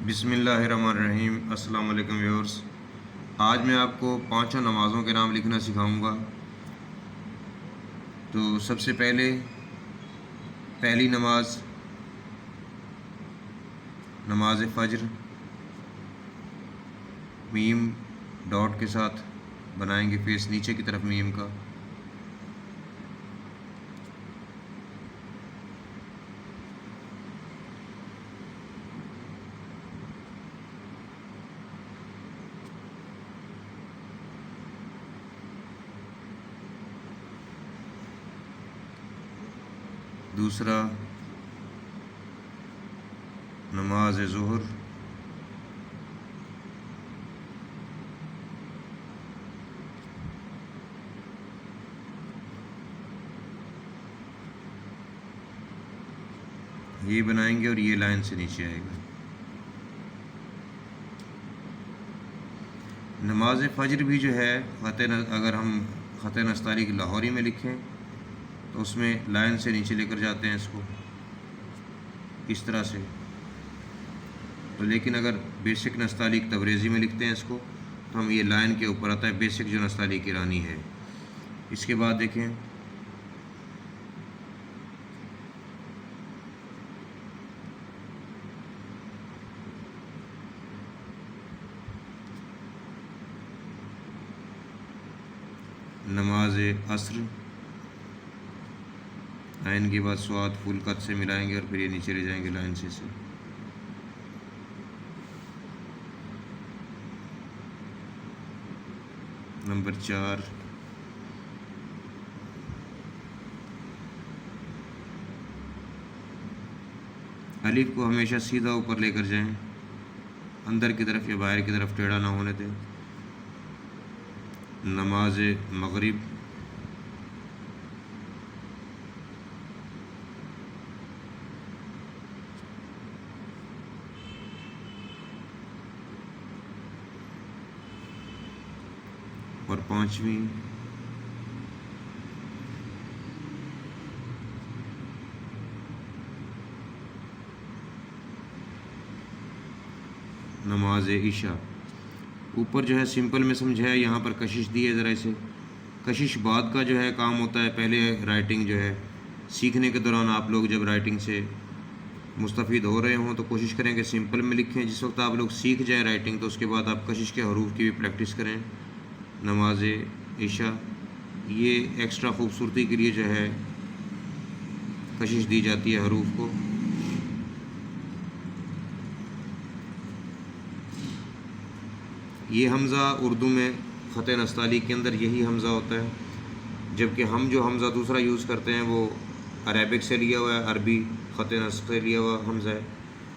بسم اللہ الرحمن الرحیم۔ السلام علیکم ویورز، آج میں آپ کو 5 نمازوں کے نام لکھنا سکھاؤں گا۔ تو سب سے پہلی نماز نماز فجر، میم ڈاٹ کے ساتھ بنائیں گے، فیس نیچے کی طرف میم کا۔ دوسرا نماز ظہر، یہ بنائیں گے اور یہ لائن سے نیچے آئے گا۔ نماز فجر بھی جو ہے اگر ہم خط نستعلیق لاہوری میں لکھیں تو اس میں لائن سے نیچے لے کر جاتے ہیں اس کو اس طرح سے، تو لیکن اگر بیسک نستعلیق تبریزی میں لکھتے ہیں اس کو تو ہم یہ لائن کے اوپر آتا ہے بیسک جو نستعلیق ایرانی ہے۔ اس کے بعد دیکھیں نماز عصر، عین کے بعد سواد فول قط سے ملائیں گے اور پھر یہ نیچے لے جائیں گے لائن سے نمبر 4 الف کو ہمیشہ سیدھا اوپر لے کر جائیں، اندر کی طرف یا باہر کی طرف ٹیڑھا نہ ہونے دیں۔ نماز مغرب، اور 5ویں نماز عشاء۔ اوپر جو ہے سمپل میں سمجھایا، یہاں پر کشش دی ہے، ذرا اسے کشش بعد کا جو ہے کام ہوتا ہے، پہلے رائٹنگ جو ہے سیکھنے کے دوران آپ لوگ جب رائٹنگ سے مستفید ہو رہے ہوں تو کوشش کریں کہ سمپل میں لکھیں۔ جس وقت آپ لوگ سیکھ جائیں رائٹنگ تو اس کے بعد آپ کشش کے حروف کی بھی پریکٹس کریں۔ نماز عشاء یہ ایکسٹرا خوبصورتی کے لیے جو ہے کشش دی جاتی ہے حروف کو۔ یہ حمزہ اردو میں خط نستعلیق کے اندر یہی حمزہ ہوتا ہے، جبکہ ہم جو حمزہ دوسرا یوز کرتے ہیں وہ عربک سے لیا ہوا ہے، عربی خط نسخ سے لیا ہوا حمزہ ہے،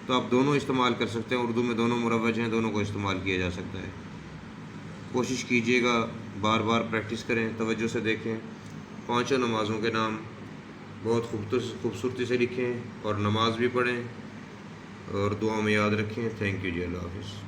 تو آپ دونوں استعمال کر سکتے ہیں۔ اردو میں دونوں مروج ہیں، دونوں کو استعمال کیا جا سکتا ہے۔ کوشش کیجیے گا، بار بار پریکٹس کریں، توجہ سے دیکھیں، 5 نمازوں کے نام بہت خوبصورتی سے لکھیں اور نماز بھی پڑھیں اور دعا میں یاد رکھیں۔ تھینک یو جی، اللہ حافظ۔